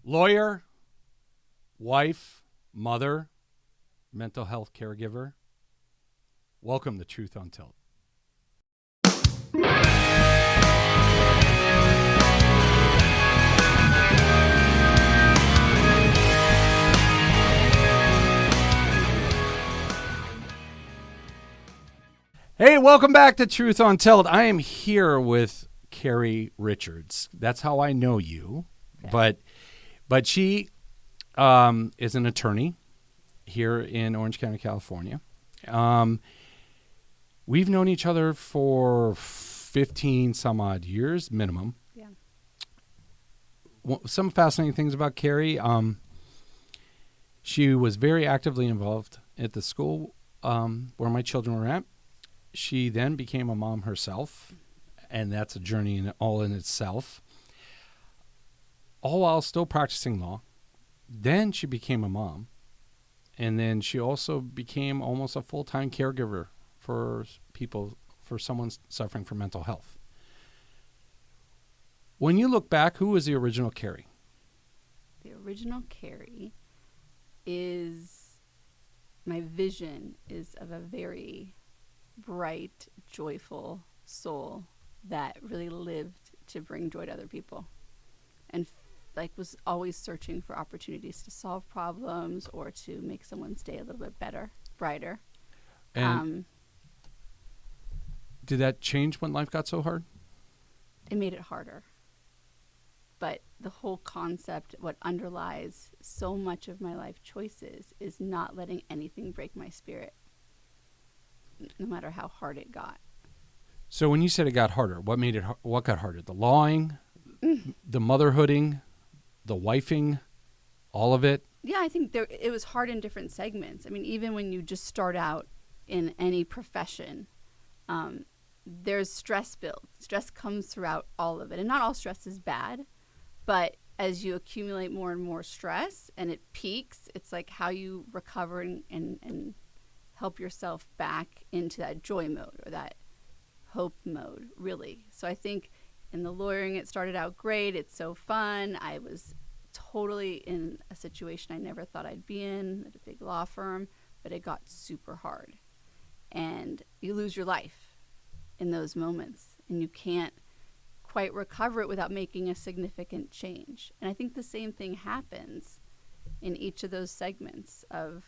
Lawyer, wife, mother, mental health caregiver. Welcome to Truth on Tilt. Hey, welcome back to Truth on Tilt. I am here with Carrie Richards. That's how I know you. Okay. But she is an attorney here in Orange County, California. We've known each other for 15 some odd years minimum. Yeah. Some fascinating things about Carrie. She was very actively involved at the school where my children were at. She then became a mom herself, and that's a journey all in itself, all while still practicing law. Then she became a mom, and then she also became almost a full-time caregiver for people, for someone suffering from mental health. When you look back, who was the original Carrie? The original Carrie is, my vision is of a very bright, joyful soul that really lived to bring joy to other people, and was always searching for opportunities to solve problems or to make someone's day a little bit better, brighter. And did that change when life got so hard? It made it harder. But the whole concept, what underlies so much of my life choices, is not letting anything break my spirit, no matter how hard it got. So when you said it got harder, what got harder? The lawing, the motherhooding, the wifing, all of it? Yeah, I think it was hard in different segments. I mean, even when you just start out in any profession, there's stress build. Stress comes throughout all of it. And not all stress is bad, but as you accumulate more and more stress and it peaks, it's like how you recover and help yourself back into that joy mode or that hope mode, really. So I think in the lawyering, it started out great. It's so fun. I was totally in a situation I never thought I'd be in at a big law firm, but it got super hard. And you lose your life in those moments, and you can't quite recover it without making a significant change. And I think the same thing happens in each of those segments of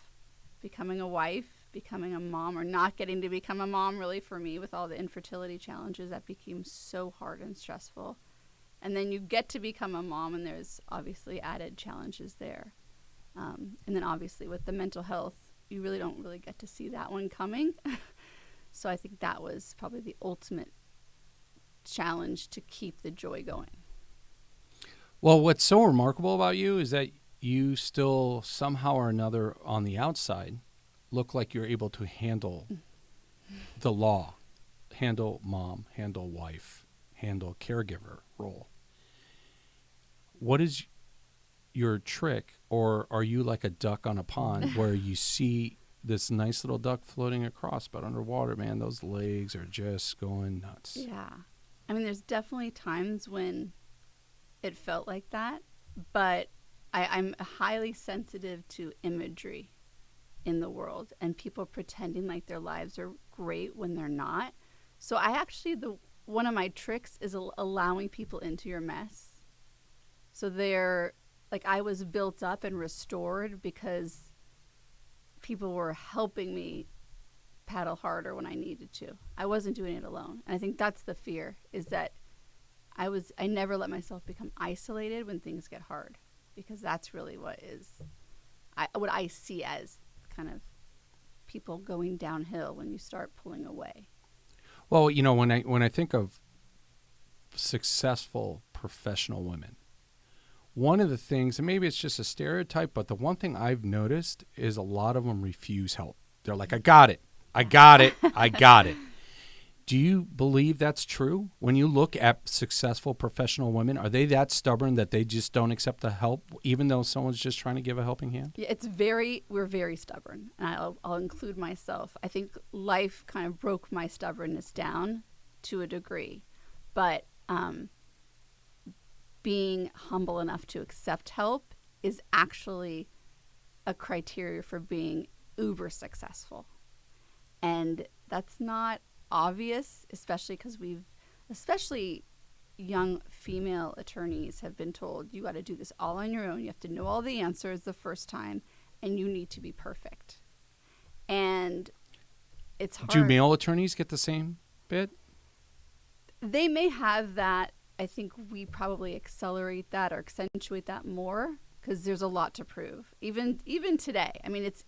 becoming a wife, becoming a mom, or not getting to become a mom, really, for me, with all the infertility challenges that became so hard and stressful. And then you get to become a mom, and there's obviously added challenges there. And then obviously with the mental health, you really don't really get to see that one coming. So I think that was probably the ultimate challenge to keep the joy going. Well, what's so remarkable about you is that you still somehow or another on the outside look like you're able to handle the law, handle mom, handle wife, handle caregiver role. What is your trick, or are you like a duck on a pond where you see this nice little duck floating across, but underwater, man, those legs are just going nuts? Yeah. I mean, there's definitely times when it felt like that, but I'm highly sensitive to imagery in the world and people pretending like their lives are great when they're not. So I actually, one of my tricks is allowing people into your mess. So they're like, I was built up and restored because people were helping me paddle harder when I needed to. I wasn't doing it alone. And I think that's the fear, is that I never let myself become isolated when things get hard, because that's really what I see as kind of people going downhill when you start pulling away. Well, you know, when I think of successful professional women, one of the things, and maybe it's just a stereotype, but the one thing I've noticed is a lot of them refuse help. They're like, I got it. Do you believe that's true? When you look at successful professional women, are they that stubborn that they just don't accept the help, even though someone's just trying to give a helping hand? Yeah, we're very stubborn, and I'll include myself. I think life kind of broke my stubbornness down to a degree, but being humble enough to accept help is actually a criteria for being uber successful. And that's not obvious, especially because especially young female attorneys have been told, you got to do this all on your own. You have to know all the answers the first time, and you need to be perfect. And it's hard. Do male attorneys get the same bit? They may have that. I think we probably accelerate that or accentuate that more because there's a lot to prove. Even today. I mean, it's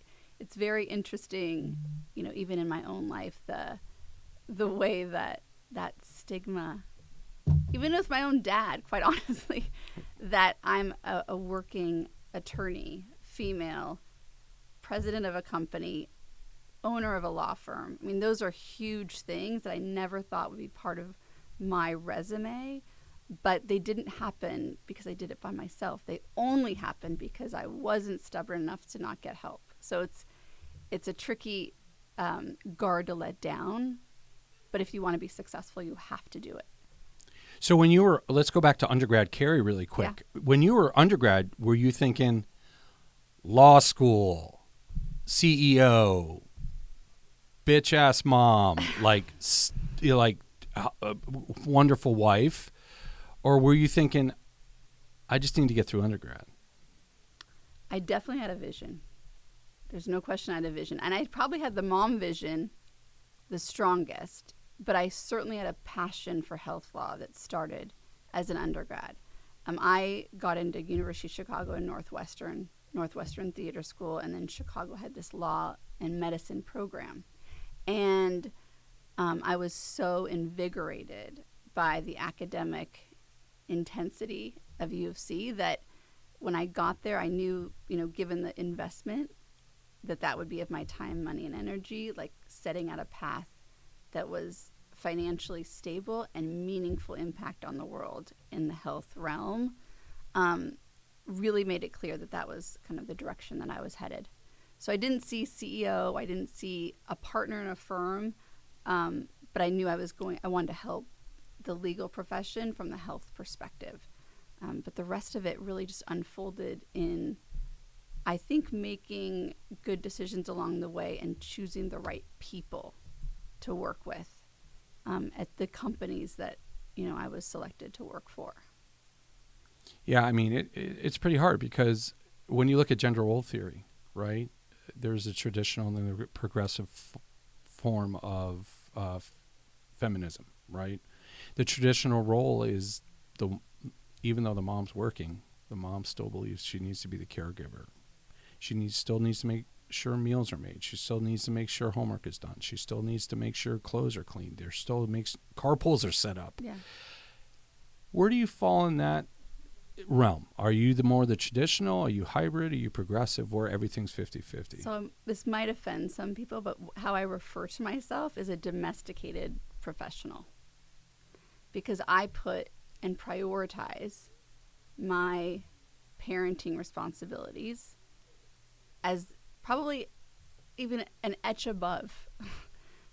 very interesting, even in my own life, the way that stigma, even with my own dad, quite honestly, that I'm a working attorney, female, president of a company, owner of a law firm. I mean, those are huge things that I never thought would be part of my resume, but they didn't happen because I did it by myself. They only happened because I wasn't stubborn enough to not get help. So it's a tricky guard to let down, but if you want to be successful, you have to do it. So let's go back to undergrad, Carrie, really quick. Yeah. When you were undergrad, were you thinking law school, CEO, bitch ass mom, like wonderful wife, or were you thinking, I just need to get through undergrad? I definitely had a vision. There's no question I had a vision. And I probably had the mom vision the strongest, but I certainly had a passion for health law that started as an undergrad. I got into University of Chicago and Northwestern Theater School, and then Chicago had this law and medicine program. And I was so invigorated by the academic intensity of U of C that when I got there, I knew, given the investment, that would be of my time, money, and energy, like setting out a path that was financially stable and meaningful impact on the world in the health realm, really made it clear that was kind of the direction that I was headed. So I didn't see CEO, I didn't see a partner in a firm, but I knew I wanted to help the legal profession from the health perspective. But the rest of it really just unfolded in, I think, making good decisions along the way and choosing the right people to work with at the companies that, I was selected to work for. Yeah, I mean, it's pretty hard because when you look at gender role theory, right, there's a traditional and a progressive form of feminism, right? The traditional role is even though the mom's working, the mom still believes she needs to be the caregiver. She still needs to make sure meals are made. She still needs to make sure homework is done. She still needs to make sure clothes are cleaned. There still makes carpools are set up. Yeah. Where do you fall in that realm? Are you the traditional? Are you hybrid? Are you progressive? Where everything's 50-50? So this might offend some people, but how I refer to myself is a domesticated professional, because I put and prioritize my parenting responsibilities as probably even an etch above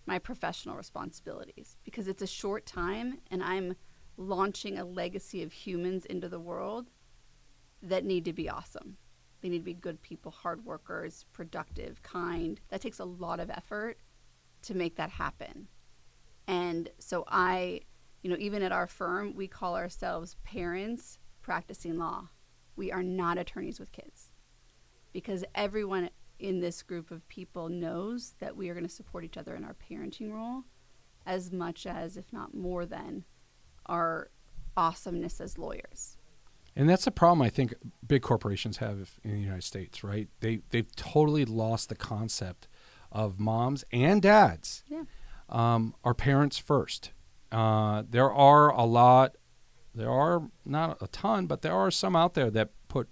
my professional responsibilities, because it's a short time and I'm launching a legacy of humans into the world that need to be awesome. They need to be good people, hard workers, productive, kind. That takes a lot of effort to make that happen. And so even at our firm, we call ourselves parents practicing law. We are not attorneys with kids, because everyone in this group of people knows that we are going to support each other in our parenting role as much as, if not more than, our awesomeness as lawyers. And that's the problem I think big corporations have in the United States, right? They've totally lost the concept of moms and dads are parents first. There are not a ton, but there are some out there that put,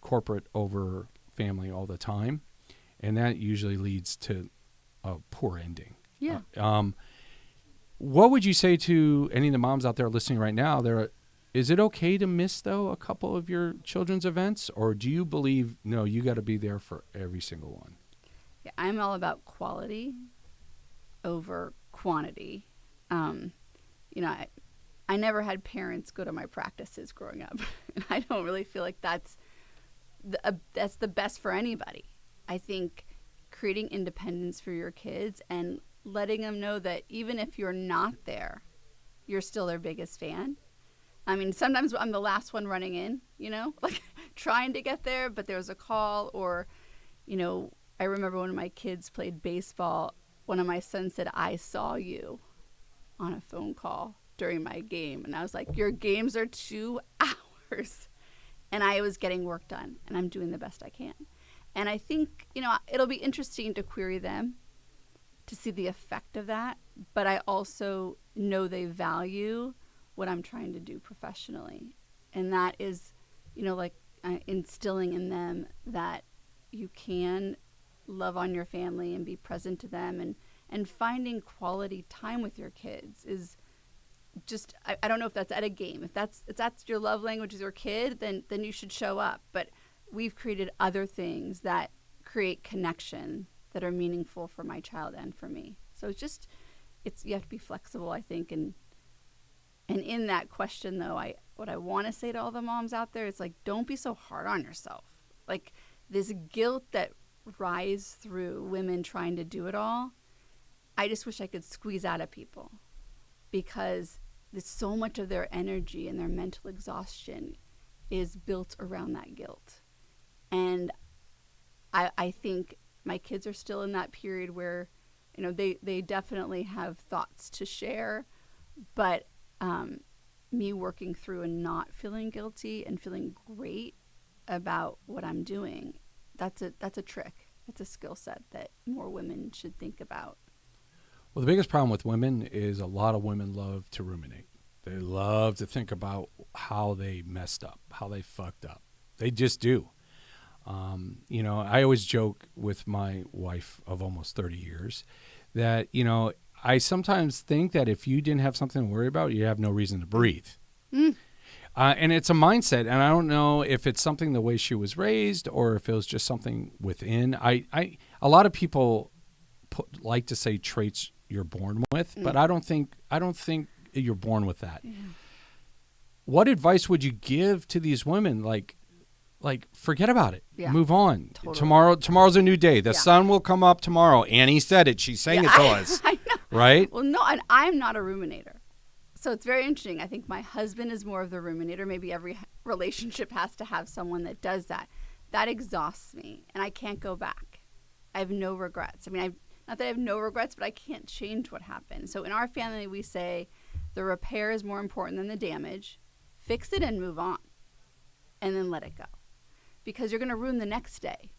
corporate over family all the time. And that usually leads to a poor ending. Yeah. What would you say to any of the moms out there listening right now? Is it okay to miss, though, a couple of your children's events? Or do you believe, no, you got to be there for every single one? Yeah, I'm all about quality over quantity. I never had parents go to my practices growing up. And I don't really feel like that's the best for anybody. I think creating independence for your kids and letting them know that even if you're not there, you're still their biggest fan. I mean, sometimes I'm the last one running in, like trying to get there, but there was a call or, I remember when my kids played baseball, one of my sons said, "I saw you" on a phone call during my game. And I was like, your games are 2 hours. And I was getting work done, and I'm doing the best I can. And I think, it'll be interesting to query them to see the effect of that. But I also know they value what I'm trying to do professionally. And that is, instilling in them that you can love on your family and be present to them, and finding quality time with your kids is just, I don't know if that's at a game. If that's your love language as your kid, then you should show up. But we've created other things that create connection that are meaningful for my child and for me. So you have to be flexible, I think. And in that question, though, what I want to say to all the moms out there is, like, don't be so hard on yourself. Like, this guilt that rises through women trying to do it all, I just wish I could squeeze out of people, because there's so much of their energy and their mental exhaustion is built around that guilt. And I think my kids are still in that period where, they definitely have thoughts to share, but me working through and not feeling guilty and feeling great about what I'm doing, that's a trick. It's a skill set that more women should think about. Well, the biggest problem with women is a lot of women love to ruminate. They love to think about how they messed up, how they fucked up. They just do. I always joke with my wife of almost 30 years that, I sometimes think that if you didn't have something to worry about, you have no reason to breathe. And it's a mindset, and I don't know if it's something the way she was raised or if it was just something within. A lot of people like to say traits you're born with, but I don't think you're born with that. Yeah. What advice would you give to these women? Like forget about it. Yeah. Move on. Totally. Tomorrow's a new day. The sun will come up tomorrow. Annie said it. She's saying it to us. I know. Right? Well, no, and I'm not a ruminator. So it's very interesting. I think my husband is more of the ruminator. Maybe every relationship has to have someone that does that. That exhausts me, and I can't go back. I have no regrets. I mean, not that I have no regrets, but I can't change what happened. So in our family, we say the repair is more important than the damage. Fix it and move on, and then let it go. Because you're going to ruin the next day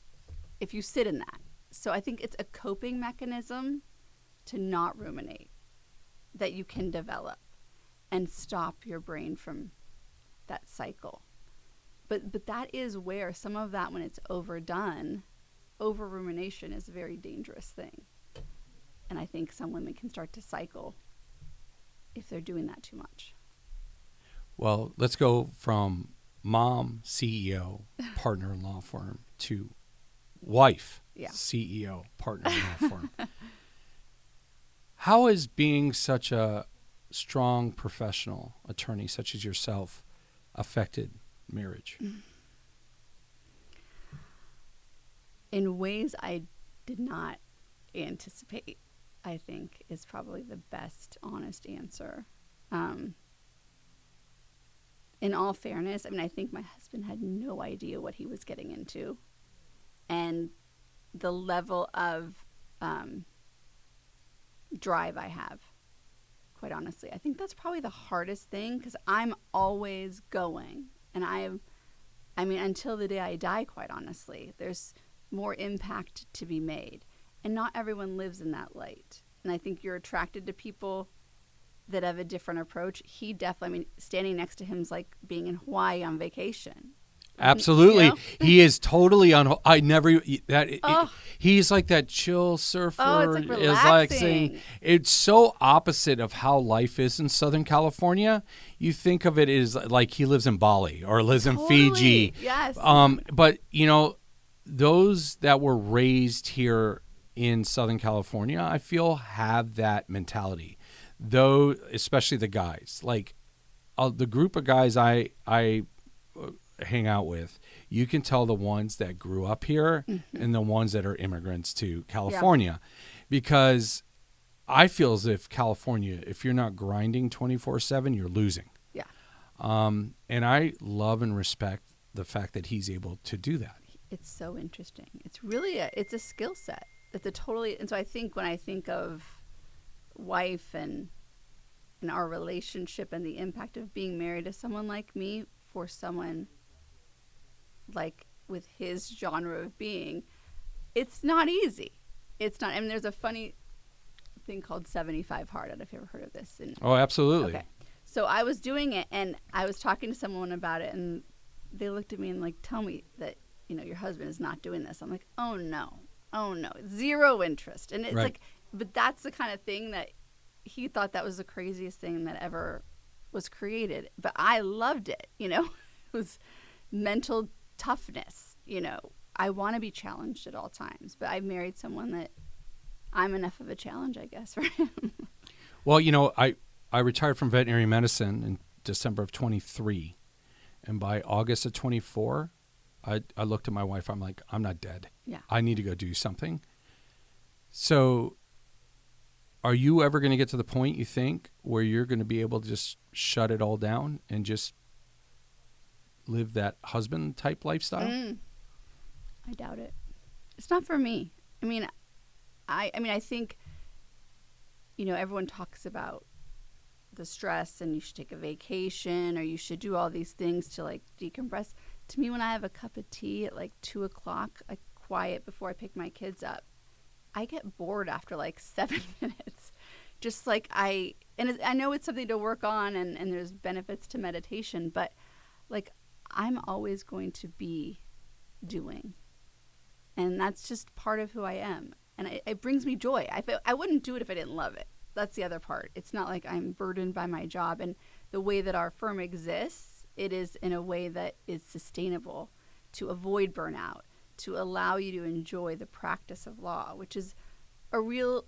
if you sit in that. So I think it's a coping mechanism to not ruminate that you can develop and stop your brain from that cycle. But that is where some of that, when it's overdone, over rumination is a very dangerous thing. And I think some women can start to cycle if they're doing that too much. Well, let's go from mom, CEO, partner in law firm, to wife, CEO, partner in law firm. How has being such a strong professional attorney such as yourself affected marriage? In ways I did not anticipate, I think, is probably the best honest answer. In all fairness, I mean, I think my husband had no idea what he was getting into. And the level of drive I have, quite honestly, I think that's probably the hardest thing, because I'm always going. And I mean, until the day I die, quite honestly, there's more impact to be made. And not everyone lives in that light. And I think you're attracted to people that have a different approach. He definitely, I mean, standing next to him is like being in Hawaii on vacation. Absolutely. You know? He is totally on. He's like that chill surfer. Oh, it's like relaxing. Is like saying, it's so opposite of how life is in Southern California. You think of it as like he lives in Bali or lives in Fiji. Yes. But those that were raised here in Southern California, I feel have that mentality. Though, especially the guys, like the group of guys I hang out with, you can tell the ones that grew up here and the ones that are immigrants to California, because I feel as if California, if you're not grinding 24/7, you're losing. Yeah. And I love and respect the fact that he's able to do that. It's so interesting. It's really it's a skill set. It's a totally, and so I think when I think of wife and our relationship and the impact of being married to someone like me for someone like with his genre of being, it's not easy. It's not. I mean, there's a funny thing called 75 hard. I don't know if you've ever heard of this. Oh, absolutely. Okay. So I was doing it, and I was talking to someone about it, and they looked at me and like, tell me that, you know, your husband is not doing this. I'm like, oh no, zero interest. And it's like, but that's the kind of thing that he thought that was the craziest thing that ever was created. But I loved it, you know. It was mental toughness, you know. I want to be challenged at all times, but I married someone that I'm enough of a challenge, I guess, for him. Well, you know, I retired from veterinary medicine in December of 23. And by August of 24, I looked at my wife. I'm like, I'm not dead. Yeah. I need to go do something. So are you ever going to get to the point, you think, where you're going to be able to just shut it all down and just live that husband type lifestyle? I doubt it. It's not for me. I mean, I think, you know, everyone talks about the stress and you should take a vacation or you should do all these things to like decompress. To me, when I have a cup of tea at like 2:00, like quiet before I pick my kids up, I get bored after like 7 minutes. Just like I know it's something to work on and there's benefits to meditation, but like I'm always going to be doing. And that's just part of who I am. And it brings me joy. I wouldn't do it if I didn't love it. That's the other part. It's not like I'm burdened by my job. And the way that our firm exists, it is in a way that is sustainable to avoid burnout, to allow you to enjoy the practice of law, which is a real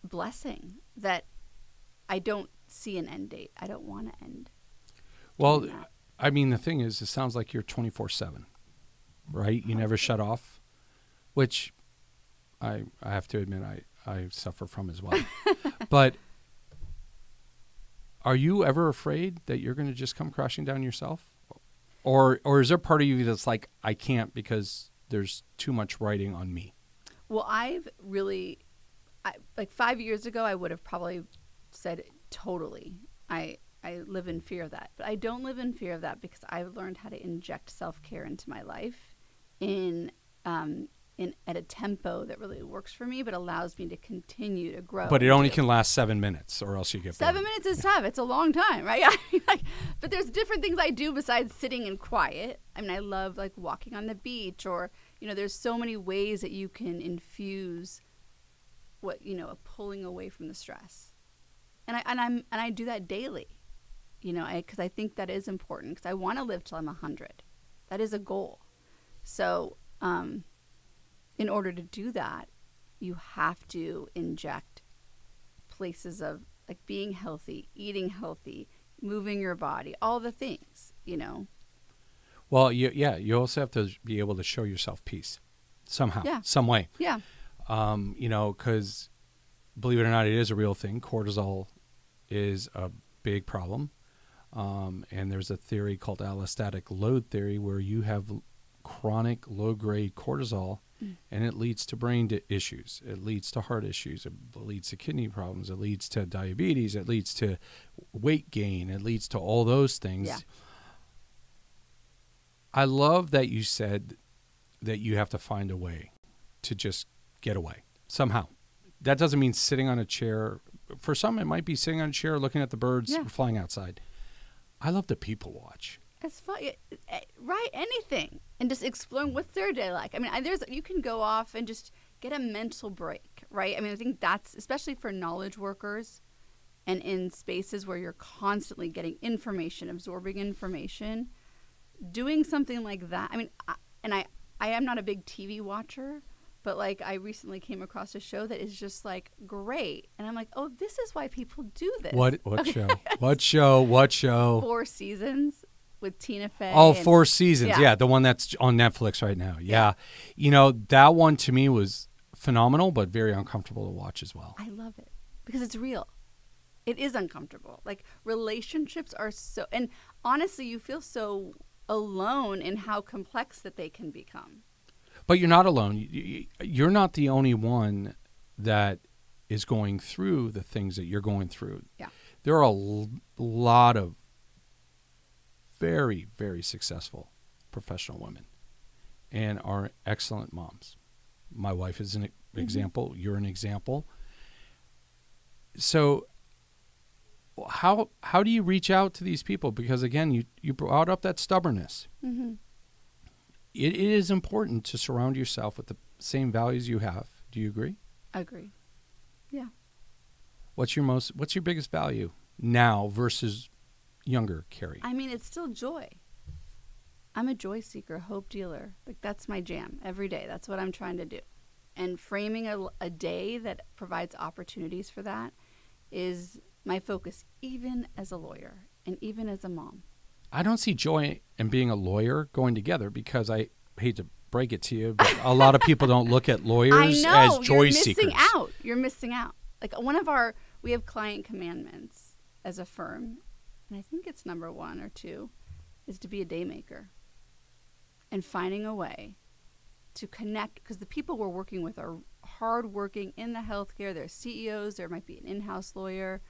blessing that I don't see an end date. I don't want to end. Well, I mean, the thing is, it sounds like you're 24/7, right? You never shut off, which I have to admit I suffer from as well. But are you ever afraid that you're going to just come crashing down yourself? Or is there part of you that's like, I can't because there's too much writing on me? Well, I've really, like 5 years ago, I would have probably said totally. I live in fear of that. But I don't live in fear of that because I've learned how to inject self-care into my life at a tempo that really works for me, but allows me to continue to grow. But it only can last 7 minutes, or else you get bored. 7 minutes is tough. It's a long time, right? But there's different things I do besides sitting in quiet. I mean, I love like walking on the beach, or you know, there's so many ways that you can infuse what, you know, a pulling away from the stress. And I do that daily, you know, because I think that is important because I want to live till I'm 100. That is a goal. So, in order to do that, you have to inject places of like being healthy, eating healthy, moving your body, all the things, you know. Well, you also have to be able to show yourself peace somehow, some way. Yeah. You know, because believe it or not, it is a real thing. Cortisol is a big problem. And there's a theory called allostatic load theory where you have chronic low-grade cortisol, and it leads to brain issues. It leads to heart issues. It leads to kidney problems. It leads to diabetes. It leads to weight gain. It leads to all those things. Yeah. I love that you said that you have to find a way to just get away somehow. That doesn't mean sitting on a chair. For some, it might be sitting on a chair looking at the birds flying outside. I love to people watch. It's fun, right? Anything, and just exploring what's their day like. I mean, you can go off and just get a mental break, right? I mean, I think that's especially for knowledge workers, and in spaces where you're constantly getting information, absorbing information, doing something like that. I mean, I am not a big TV watcher, But like I recently came across a show that is just like great, and I'm like, oh, this is why people do this. What show? What show? What show? 4 Seasons with Tina Fey. Oh, 4 Seasons. Yeah. Yeah, the one that's on Netflix right now. Yeah. You know, that one to me was phenomenal, but very uncomfortable to watch as well. I love it because it's real. It is uncomfortable. Like relationships are so, and honestly, you feel so alone in how complex that they can become. But you're not alone. You're not the only one that is going through the things that you're going through. Yeah. There are a lot of very, very successful professional women and are excellent moms. My wife is an example. You're an example. So how do you reach out to these people? Because again, you brought up that stubbornness. Mm-hmm. It is important to surround yourself with the same values you have. Do you agree? Agree. Yeah. What's your biggest value now versus younger Carrie? I mean, it's still joy. I'm a joy seeker, hope dealer. Like that's my jam every day. That's what I'm trying to do. And framing a day that provides opportunities for that is my focus, even as a lawyer and even as a mom. I don't see joy and being a lawyer going together because I hate to break it to you, but a lot of people don't look at lawyers as joy seekers. You're missing out. Like we have client commandments as a firm, and I think it's number 1 or 2, is to be a day maker and finding a way to connect, because the people we're working with are hardworking in the healthcare. They're CEOs. There might be an in-house lawyer.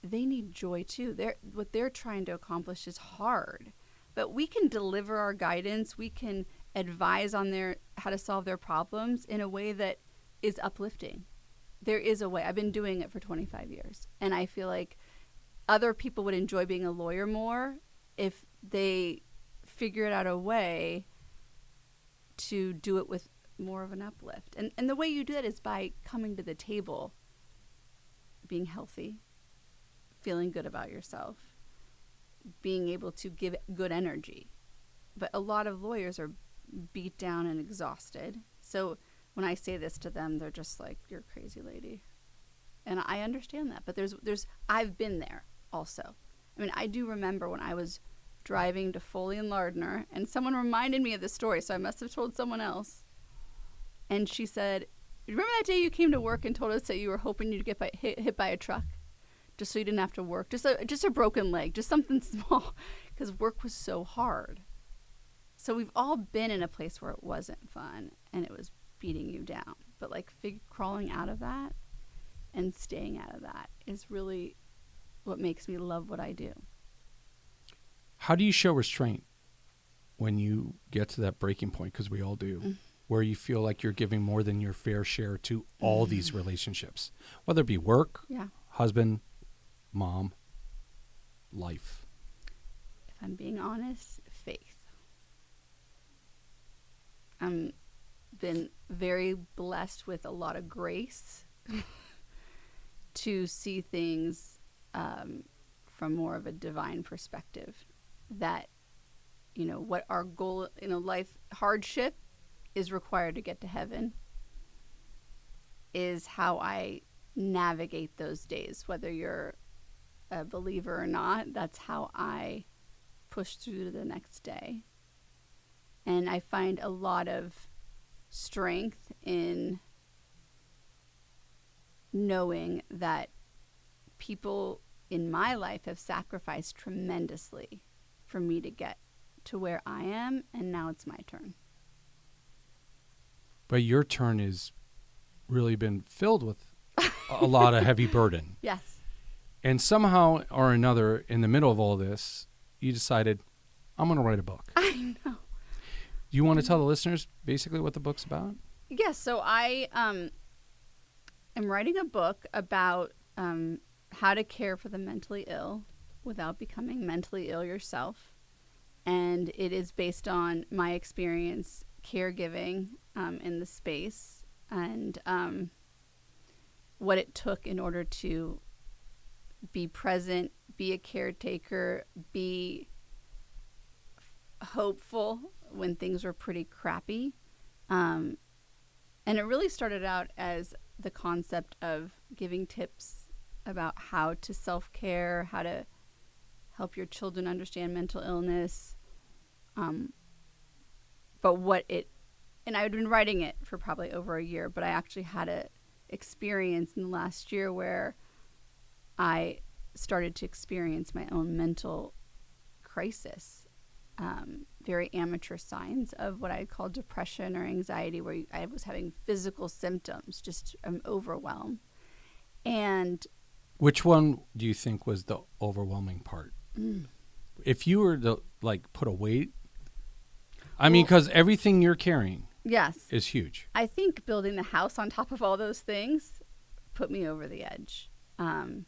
They need joy too. What they're trying to accomplish is hard, but we can deliver our guidance. We can advise on how to solve their problems in a way that is uplifting. There is a way. I've been doing it for 25 years, and I feel like other people would enjoy being a lawyer more if they figured out a way to do it with more of an uplift. And the way you do that is by coming to the table, being healthy, feeling good about yourself, being able to give good energy. But a lot of lawyers are beat down and exhausted. So when I say this to them, they're just like, you're a crazy lady. And I understand that. But I've been there also. I mean, I do remember when I was driving to Foley and Lardner, and someone reminded me of this story, so I must have told someone else. And she said, remember that day you came to work and told us that you were hoping you'd get hit by a truck? Just so you didn't have to work, just a broken leg, just something small, because work was so hard. So we've all been in a place where it wasn't fun and it was beating you down. But like crawling out of that and staying out of that is really what makes me love what I do. How do you show restraint when you get to that breaking point? Because we all do, where you feel like you're giving more than your fair share to all these relationships, whether it be work, husband, mom, life. If I'm being honest, faith. I'm been very blessed with a lot of grace to see things from more of a divine perspective. That, what our goal in a life, hardship is required to get to heaven, is how I navigate those days, whether you're a believer or not. That's how I push through to the next day. And I find a lot of strength in knowing that people in my life have sacrificed tremendously for me to get to where I am, and now it's my turn. But your turn has really been filled with a lot of heavy burden. Yes. And somehow or another, in the middle of all this, you decided, I'm going to write a book. I know. Do you want to tell the listeners basically what the book's about? Yes. So I am writing a book about how to care for the mentally ill without becoming mentally ill yourself. And it is based on my experience caregiving in the space and what it took in order to be present, be a caretaker, be hopeful when things were pretty crappy, And it really started out as the concept of giving tips about how to self-care, how to help your children understand mental illness. But and I had been writing it for probably over a year, but I actually had a experience in the last year where I started to experience my own mental crisis. Very amateur signs of what I call depression or anxiety, where I was having physical symptoms, just overwhelm. And which one do you think was the overwhelming part? If you were to put a weight, I mean, because everything you're carrying, yes, is huge. I think building the house on top of all those things put me over the edge. And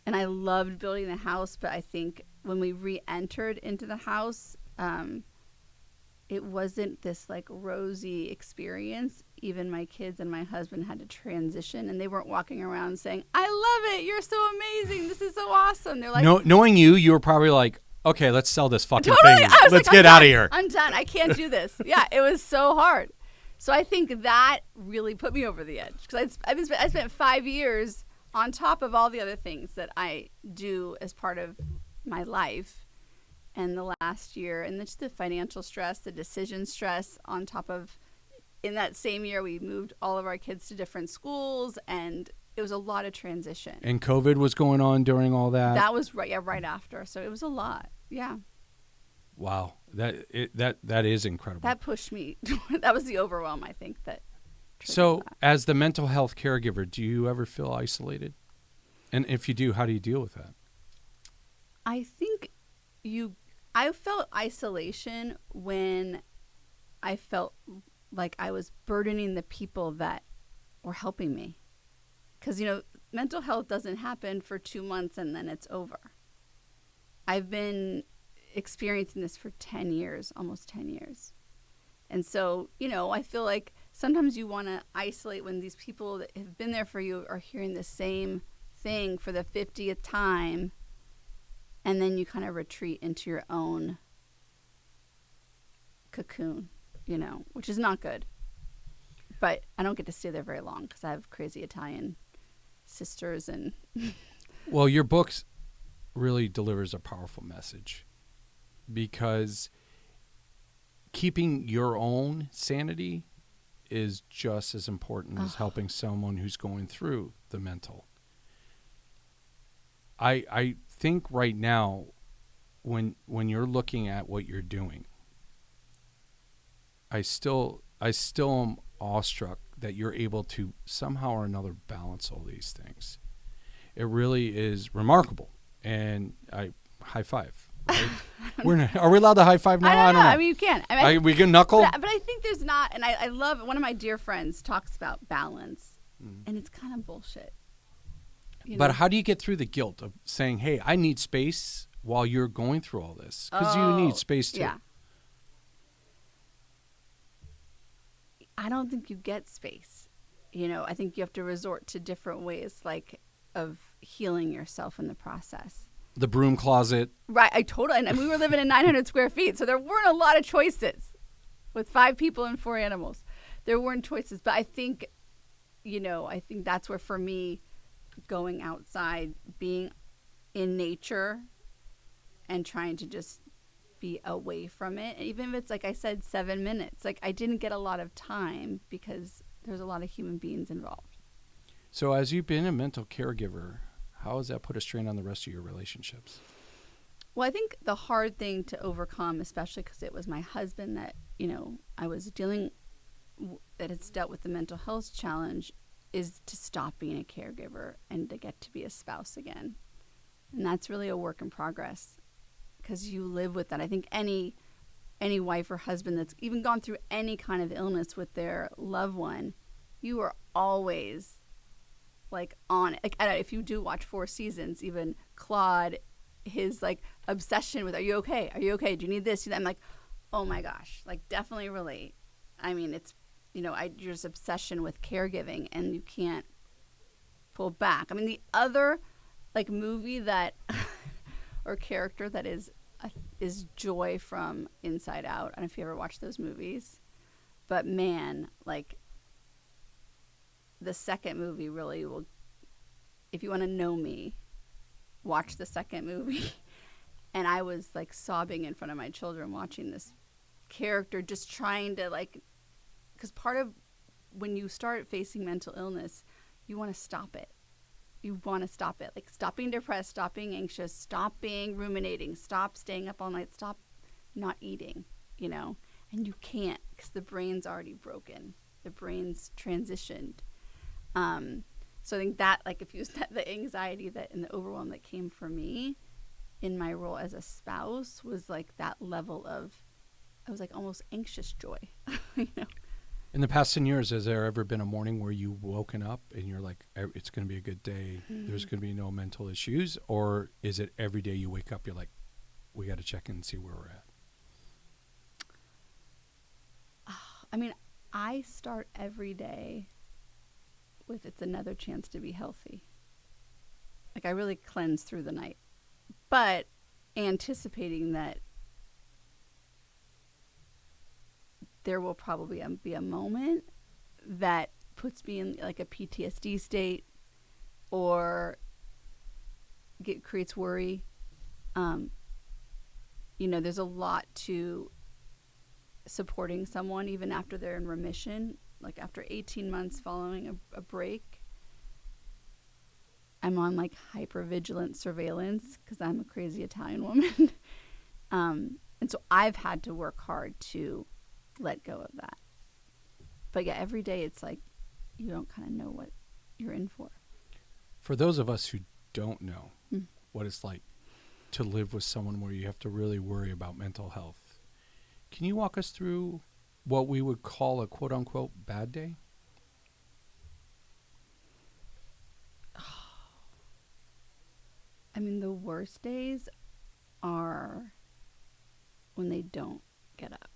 I loved building the house, but I think when we re-entered into the house, it wasn't this rosy experience. Even my kids and my husband had to transition, and they weren't walking around saying, "I love it. You're so amazing. This is so awesome." They're like, knowing you were probably like, "Okay, let's sell this fucking totally. thing. Let's get out of here. I'm done. I can't do this." Yeah, it was so hard. So I think that really put me over the edge, because I spent 5 years on top of all the other things that I do as part of my life. And the last year, and just the financial stress, the decision stress on top of, in that same year, we moved all of our kids to different schools, and it was a lot of transition. And COVID was going on during all that? That was right after. So it was a lot. Yeah. Wow. That is incredible. That pushed me. That was the overwhelm, I think. So as the mental health caregiver, do you ever feel isolated? And if you do, how do you deal with that? I think I felt isolation when I felt like I was burdening the people that were helping me. Because, mental health doesn't happen for 2 months and then it's over. I've been experiencing this for 10 years, almost 10 years. And so, I feel like sometimes you want to isolate when these people that have been there for you are hearing the same thing for the 50th time. And then you kind of retreat into your own cocoon, which is not good. But I don't get to stay there very long because I have crazy Italian sisters. And well, your book really delivers a powerful message, because keeping your own sanity is just as important as helping someone who's going through the mental. I think right now, when you're looking at what you're doing, I still am awestruck that you're able to somehow or another balance all these things. It really is remarkable, and I high five. Right? Are we allowed to high five now? I don't know. I mean, you can. We can knuckle. But I think there's not, and I love, one of my dear friends talks about balance, and it's kind of bullshit. But how do you get through the guilt of saying, hey, I need space while you're going through all this? Because you need space too. Yeah. I don't think you get space. I think you have to resort to different ways, of healing yourself in the process. The broom closet. Right. And we were living in 900 square feet, so there weren't a lot of choices with 5 people and 4 animals. There weren't choices. But I think, I think that's where, for me, going outside, being in nature and trying to just be away from it. And even if it's, like I said, 7 minutes, I didn't get a lot of time because there's a lot of human beings involved. So as you've been a mental caregiver, how has that put a strain on the rest of your relationships? Well, I think the hard thing to overcome, especially because it was my husband that, I was that has dealt with the mental health challenge, is to stop being a caregiver and to get to be a spouse again. And that's really a work in progress, because you live with that. I think any wife or husband that's even gone through any kind of illness with their loved one, you are always on it. If you do watch 4 Seasons, even Claude, his obsession with, are you okay? Are you okay? Do you need this? I'm like, oh my gosh, definitely relate. I mean, it's, there's obsession with caregiving, and you can't pull back. I mean, the other movie that or character that is Joy from Inside Out. I don't know if you ever watched those movies, but man, the second movie really will, if you want to know me, watch the second movie. And I was like sobbing in front of my children watching this character just trying to like, because part of when you start facing mental illness, you want to stop it. You want to stop it. Like stop being depressed, stop being anxious, stop being ruminating, stop staying up all night, stop not eating, you know? And you can't because the brain's already broken. The brain's transitioned. So I think that, like, if you the anxiety that and the overwhelm that came for me in my role as a spouse was like that level of, I was like almost anxious joy, you know? In the past 10 years, has there ever been a morning where you've woken up and you're like, it's going to be a good day, there's going to be no mental issues? Or is it every day you wake up, you're like, we got to check in and see where we're at? I mean, I start every day with it's another chance to be healthy. Like I really cleanse through the night, but anticipating that there will probably be a moment that puts me in like a PTSD state or creates worry. You know, there's a lot to supporting someone even after they're in remission. Like after 18 months following a break, I'm on like hypervigilant surveillance because I'm a crazy Italian woman. And so I've had to work hard to let go of that. But yeah, every day it's like you don't kind of know what you're in for. For those of us who don't know what it's like to live with someone where you have to really worry about mental health, can you walk us through what we would call a quote-unquote bad day? I mean, the worst days are when they don't get up.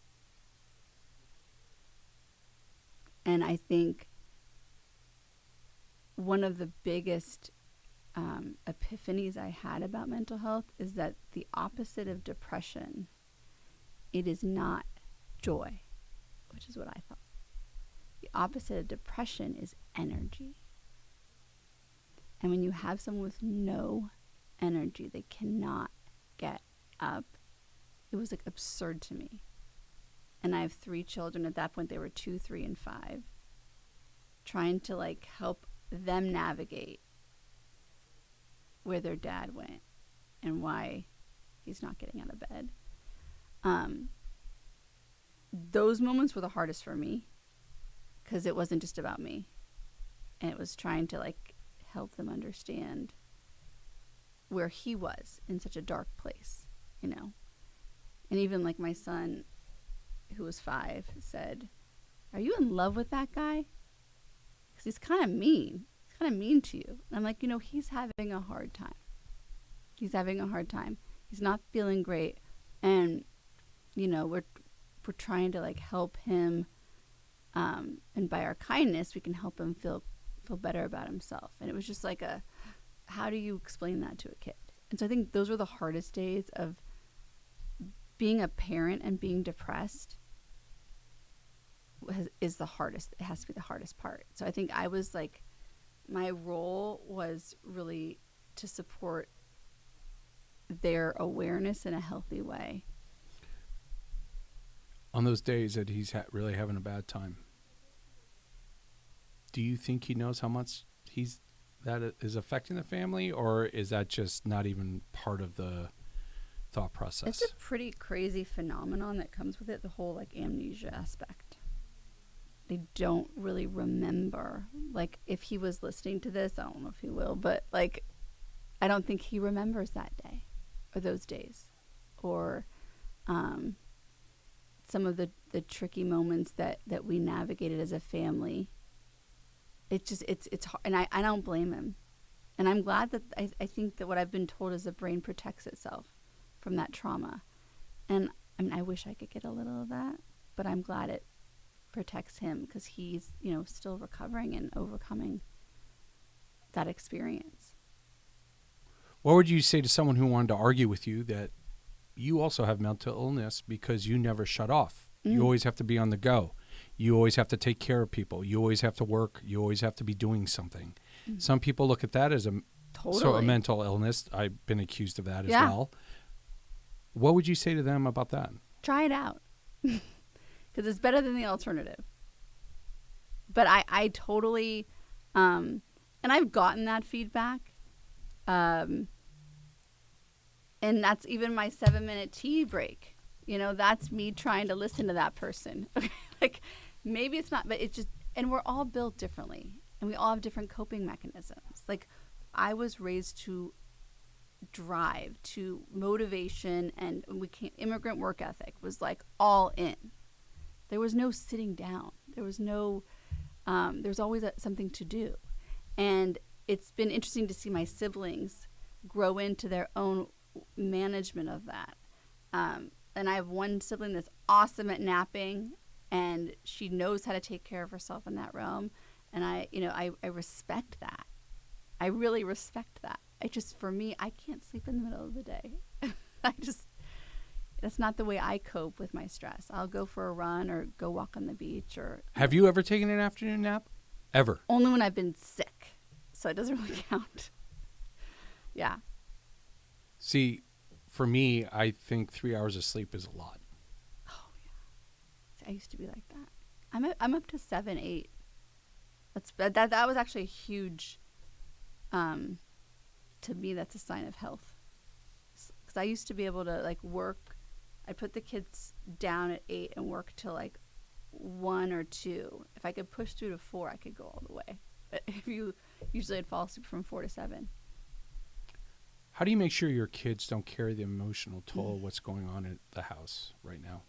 And I think one of the biggest epiphanies I had about mental health is that the opposite of depression, it is not joy, which is what I thought. The opposite of depression is energy. And when you have someone with no energy, they cannot get up. It was like absurd to me. And I have 3 children. At that point, they were 2, 3, and 5. Trying to like help them navigate where their dad went and why he's not getting out of bed. Those moments were the hardest for me because it wasn't just about me. And it was trying to like help them understand where he was in such a dark place, you know. And even like my son, who was 5, said, "Are you in love with that guy? Because he's kind of mean. He's kind of mean to you." And I'm like, you know, he's having a hard time. He's having a hard time. He's not feeling great. And, you know, we're trying to like help him. And by our kindness, we can help him feel better about himself. And it was just like how do you explain that to a kid? And so I think those were the hardest days of being a parent, and being depressed is the hardest. It has to be the hardest part. So I think I was like, my role was really to support their awareness in a healthy way. On those days that he's really having a bad time, do you think he knows how much that is affecting the family, or is that just not even part of the thought process? It's a pretty crazy phenomenon that comes with it, the whole like amnesia aspect. They don't really remember. Like if he was listening to this, I don't know if he will, but like I don't think he remembers that day or those days, or some of the tricky moments that we navigated as a family. It's just it's hard, and I don't blame him. And I'm glad that I think that what I've been told is the brain protects itself from that trauma. And I mean, I wish I could get a little of that, but I'm glad it protects him because he's, you know, still recovering and overcoming that experience. What would you say to someone who wanted to argue with you that you also have mental illness because you never shut off? You always have to be on the go. You always have to take care of people. You always have to work. You always have to be doing something. Some people look at that as a mental illness. I've been accused of that as well. What would you say to them about that? Try it out. Because it's better than the alternative. But I totally, and I've gotten that feedback. And that's even my 7-minute tea break. You know, that's me trying to listen to that person. Like, maybe it's not, but it's just, and we're all built differently. And we all have different coping mechanisms. Like, I was raised to drive, to motivation, and immigrant work ethic was like all in. There was no sitting down. There was no, there's always something to do. And it's been interesting to see my siblings grow into their own management of that. And I have one sibling that's awesome at napping, and she knows how to take care of herself in that realm. And I respect that. I really respect that. For me, I can't sleep in the middle of the day. That's not the way I cope with my stress. I'll go for a run or go walk on the beach. Have you ever taken an afternoon nap? Ever? Only when I've been sick. So it doesn't really count. Yeah. See, for me, I think 3 hours of sleep is a lot. Oh, yeah. See, I used to be like that. I'm up to 7, 8. That was actually a huge, to me, that's a sign of health. Because I used to be able to, like, work. I'd put the kids down at 8 and work till, like, 1 or 2. If I could push through to 4, I could go all the way. But usually I'd fall asleep from 4 to 7. How do you make sure your kids don't carry the emotional toll of what's going on at the house right now?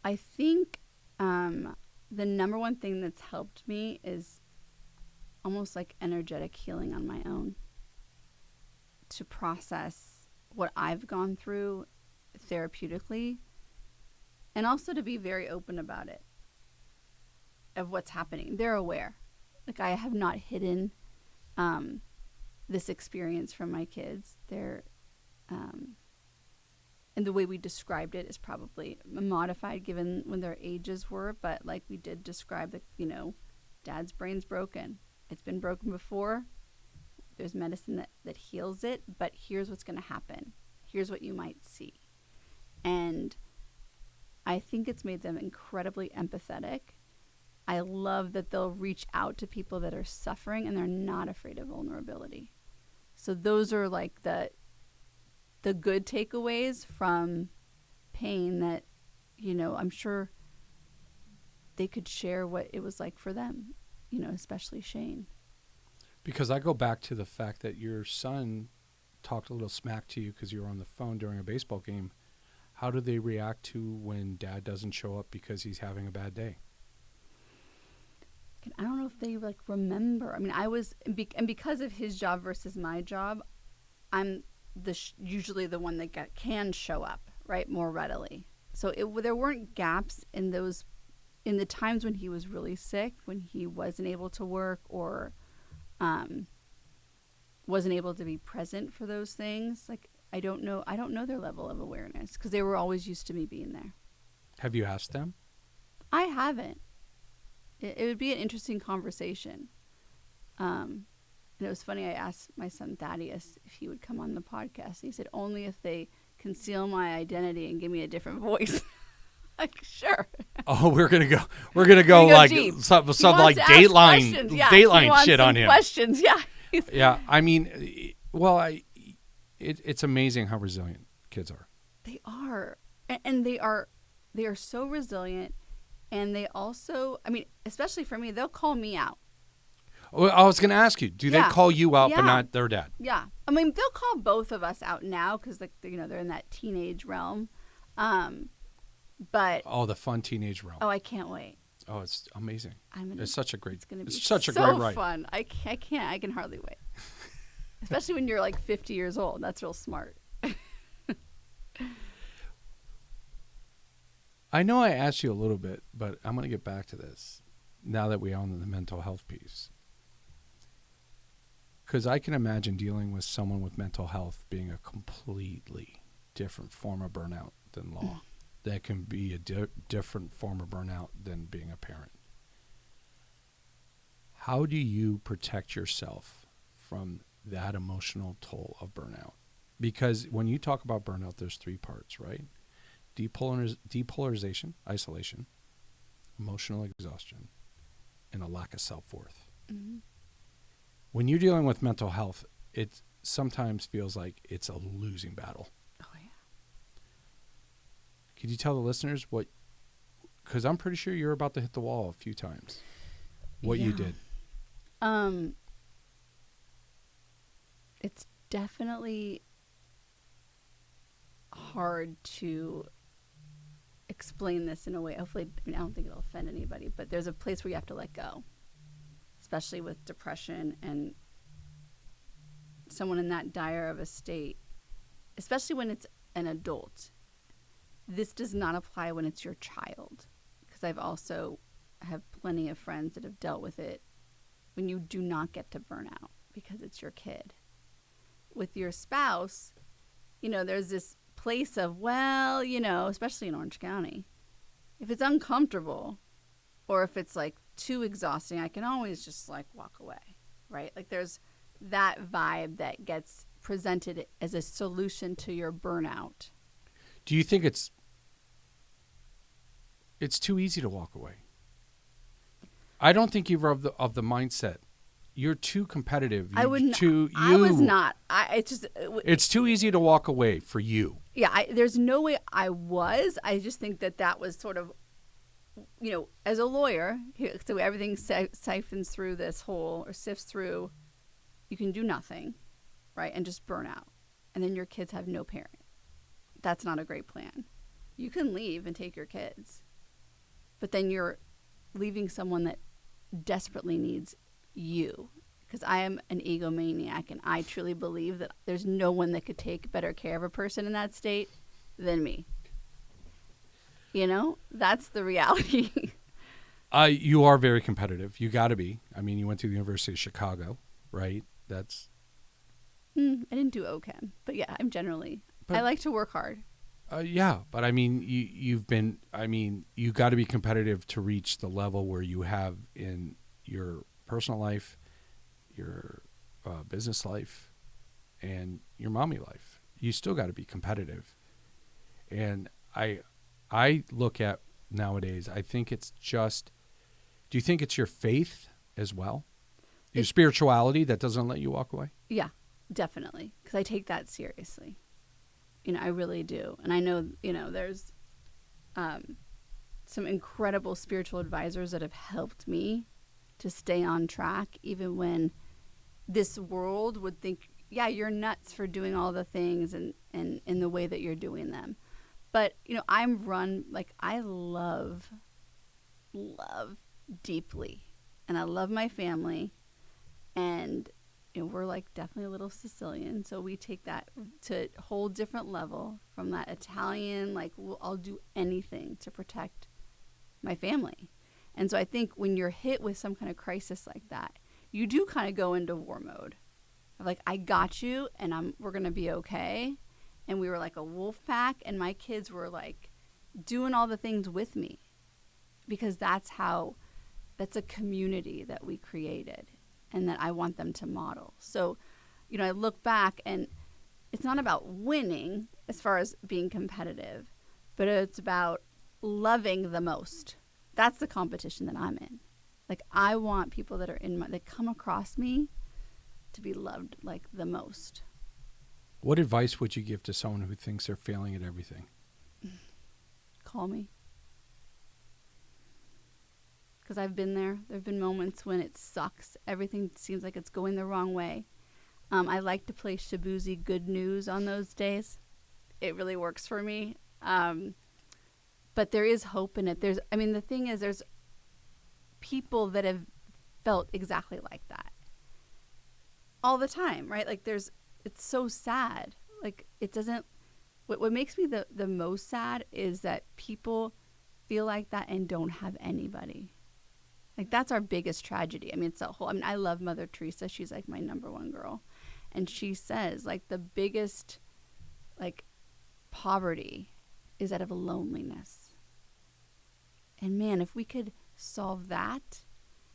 I think the number one thing that's helped me is almost like energetic healing on my own, to process what I've gone through therapeutically, and also to be very open about it, of what's happening. They're aware. Like, I have not hidden this experience from my kids. They're and the way we described it is probably modified given when their ages were, but like we did describe that, Dad's brain's broken. It's been broken before. There's medicine that heals it, but here's what's going to happen. Here's what you might see. And I think it's made them incredibly empathetic. I love that they'll reach out to people that are suffering, and they're not afraid of vulnerability. So those are like the good takeaways from pain that, I'm sure they could share what it was like for them, especially Shane. Because I go back to the fact that your son talked a little smack to you because you were on the phone during a baseball game. How do they react to when Dad doesn't show up because he's having a bad day? I don't know if they remember. I mean, and because of his job versus my job, I'm usually the one that can show up, right, more readily. So there weren't gaps in the times when he was really sick, when he wasn't able to work or wasn't able to be present for those things. Like, I don't know their level of awareness because they were always used to me being there. Have you asked them? I haven't. It would be an interesting conversation. And it was funny, I asked my son Thaddeus if he would come on the podcast. He said, only if they conceal my identity and give me a different voice. Like, sure. Oh, we're gonna go like deep. some like Dateline shit on him. Questions, yeah. Yeah, I mean, it's amazing how resilient kids are. They are, and they are so resilient, and they also, I mean, especially for me, they'll call me out. Well, I was gonna ask you, do they call you out, but not their dad? Yeah, I mean, they'll call both of us out now because they're in that teenage realm. But the fun teenage realm. Oh, I can't wait. Oh, it's amazing. It's going to be such a great ride. Fun. I can hardly wait. Especially when you're like 50 years old. That's real smart. I know I asked you a little bit, but I'm going to get back to this now that we own the mental health piece. Because I can imagine dealing with someone with mental health being a completely different form of burnout than law. that can be a different form of burnout than being a parent. How do you protect yourself from that emotional toll of burnout? Because when you talk about burnout, there's three parts, right? Depolarization, isolation, emotional exhaustion, and a lack of self-worth. Mm-hmm. When you're dealing with mental health, it sometimes feels like it's a losing battle. Oh, yeah. Could you tell the listeners what, because I'm pretty sure you're about to hit the wall a few times, what you did? It's definitely hard to explain this in a way. Hopefully, I don't think it'll offend anybody, but there's a place where you have to let go, especially with depression and someone in that dire of a state, especially when it's an adult. This does not apply when it's your child, because I've also have plenty of friends that have dealt with it when you do not get to burnout because it's your kid. With your spouse, there's this place of, well, especially in Orange County, if it's uncomfortable or if it's like too exhausting, I can always just like walk away, right? Like there's that vibe that gets presented as a solution to your burnout. Do you think it's too easy to walk away? I don't think you're of the mindset. You're too competitive. I was not. It's too easy to walk away for you. Yeah, there's no way I was. I just think that was sort of, as a lawyer, so everything siphons through this hole or sifts through, you can do nothing, right, and just burn out. And then your kids have no parent. That's not a great plan. You can leave and take your kids, but then you're leaving someone that desperately needs you, because I am an egomaniac and I truly believe that there's no one that could take better care of a person in that state than me. That's the reality. You are very competitive. You got to be. I mean, you went to the University of Chicago, right? That's. I didn't do OChem, but yeah, I like to work hard. Yeah, but I mean, you got to be competitive to reach the level where you have in your personal life, your business life, and your mommy life. You still got to be competitive. And I look at nowadays, I think it's just, do you think it's your faith as well? Your spirituality that doesn't let you walk away? Yeah, definitely. Because I take that seriously. I really do. And I know, there's some incredible spiritual advisors that have helped me to stay on track, even when this world would think, yeah, you're nuts for doing all the things and in the way that you're doing them. But, I'm run, like, I love deeply. And I love my family. And, we're like definitely a little Sicilian. So we take that to a whole different level from that Italian, like, I'll do anything to protect my family. And so I think when you're hit with some kind of crisis like that, you do kind of go into war mode. Of like, I got you, and we're going to be okay. And we were like a wolf pack, and my kids were like doing all the things with me, because that's a community that we created and that I want them to model. So, I look back, and it's not about winning as far as being competitive, but it's about loving the most. That's the competition that I'm in. Like, I want people that are that come across me to be loved like the most. What advice would you give to someone who thinks they're failing at everything? Call me. Because I've been there. There have been moments when it sucks. Everything seems like it's going the wrong way. I like to play Shabuzi Good News on those days. It really works for me. But there is hope in it. The thing is, there's people that have felt exactly like that all the time, right? Like, it's so sad. Like, it doesn't, what makes me the most sad is that people feel like that and don't have anybody. Like, that's our biggest tragedy. I love Mother Teresa. She's like my number one girl. And she says, like, the biggest, like, poverty is out of loneliness. And man, if we could solve that,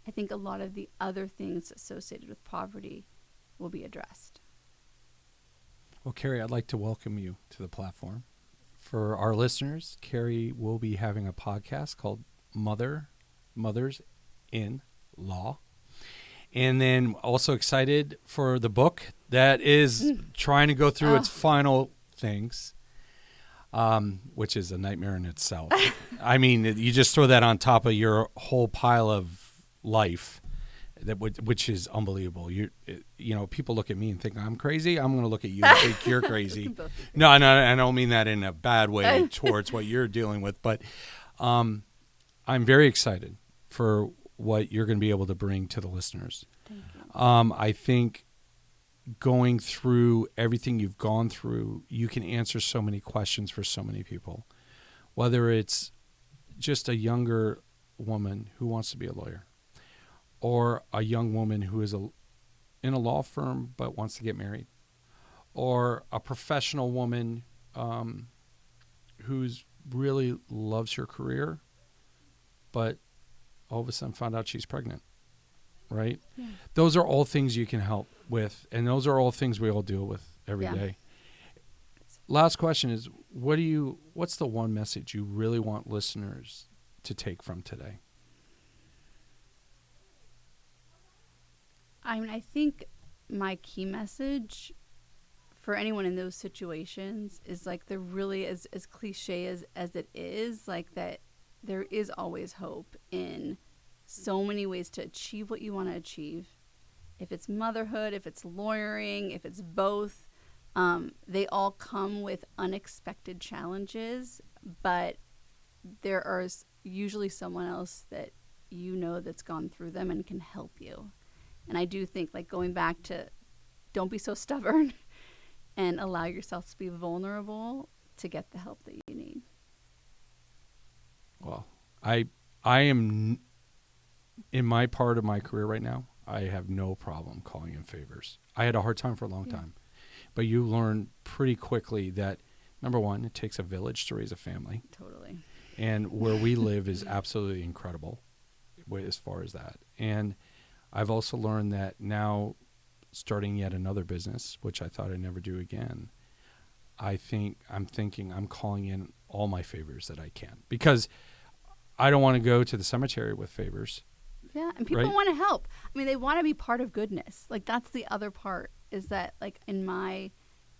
I think a lot of the other things associated with poverty will be addressed. Well, Carrie, I'd like to welcome you to the platform. For our listeners, Carrie will be having a podcast called Mothers in Law. And then also excited for the book that is trying to go through its final things, which is a nightmare in itself. I mean, you just throw that on top of your whole pile of life, which is unbelievable. You know, people look at me and think I'm crazy. I'm going to look at you and think you're crazy. No, I don't mean that in a bad way towards what you're dealing with, but I'm very excited for what you're going to be able to bring to the listeners. Thank you. I think going through everything you've gone through, you can answer so many questions for so many people, whether it's just a younger woman who wants to be a lawyer or a young woman who is in a law firm but wants to get married, or a professional woman who's really loves her career but all of a sudden found out she's pregnant, right? Yeah. Those are all things you can help with, and those are all things we all deal with every day. Last question is, what's the one message you really want listeners to take from today? I mean, I think my key message for anyone in those situations is like they're really as cliche as it is, like that there is always hope in so many ways to achieve what you want to achieve. If it's motherhood, if it's lawyering, if it's both, they all come with unexpected challenges, but there is usually someone else that you know that's gone through them and can help you. And I do think, like, going back to don't be so stubborn and allow yourself to be vulnerable to get the help that you need. Well, I am in my part of my career right now. I have no problem calling in favors. I had a hard time for a long time, but you learn pretty quickly that, number one, it takes a village to raise a family. Totally. And where we live is absolutely incredible as far as that. And I've also learned that now, starting yet another business, which I thought I'd never do again, I'm calling in all my favors that I can, because I don't want to go to the cemetery with favors. Yeah, and people want to help. I mean, they want to be part of goodness. Like, that's the other part, is that, like, in my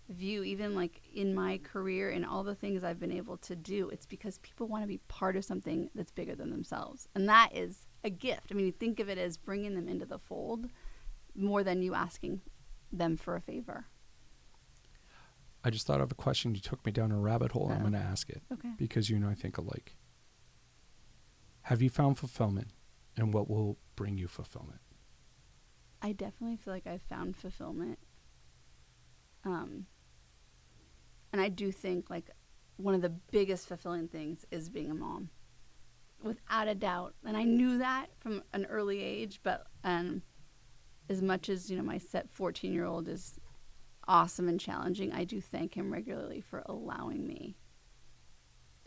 view, even like in my career and all the things I've been able to do, it's because people want to be part of something that's bigger than themselves. And that is a gift. I mean, you think of it as bringing them into the fold more than you asking them for a favor. I just thought of a question. You took me down a rabbit hole. I'm going to ask it. Okay. Because you and I think alike. Have you found fulfillment, and what will bring you fulfillment? I definitely feel like I've found fulfillment. And I do think, like, one of the biggest fulfilling things is being a mom, without a doubt. And I knew that from an early age, but as much as, you know, my 14-year-old is awesome and challenging, I do thank him regularly for allowing me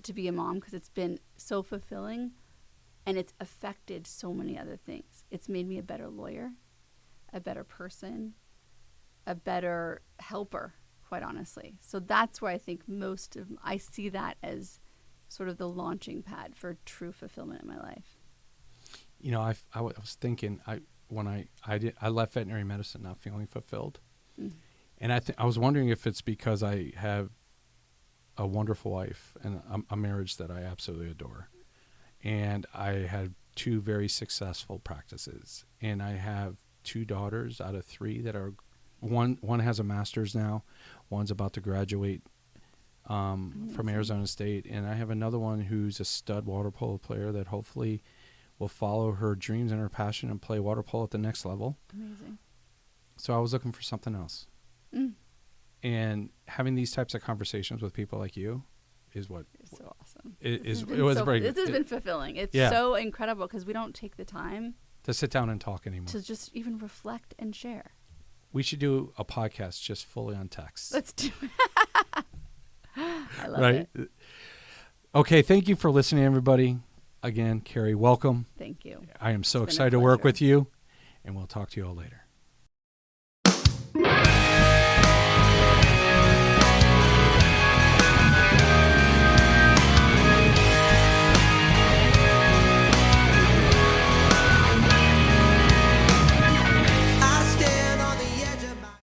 to be a mom, because it's been so fulfilling and it's affected so many other things. It's made me a better lawyer, a better person, a better helper, quite honestly. So that's where I think I see that as sort of the launching pad for true fulfillment in my life. You know, I was thinking, when I left veterinary medicine not feeling fulfilled. Mm. And I was wondering if it's because I have a wonderful wife and a marriage that I absolutely adore. And I had 2 very successful practices. And I have 2 daughters out of 3 that are, one has a master's now. One's about to graduate from Arizona State. And I have another one who's a stud water polo player that hopefully will follow her dreams and her passion and play water polo at the next level. Amazing. So I was looking for something else. Mm. And having these types of conversations with people like you is what it's so awesome. This has been fulfilling. It's so incredible, because we don't take the time to sit down and talk anymore, to just even reflect and share. We should do a podcast just fully on text. Let's do it. I love it. Okay, thank you for listening, everybody. Again, Carrie, welcome. Thank you. I am so It's been a excited to work pleasure. with you, and we'll talk to you all later.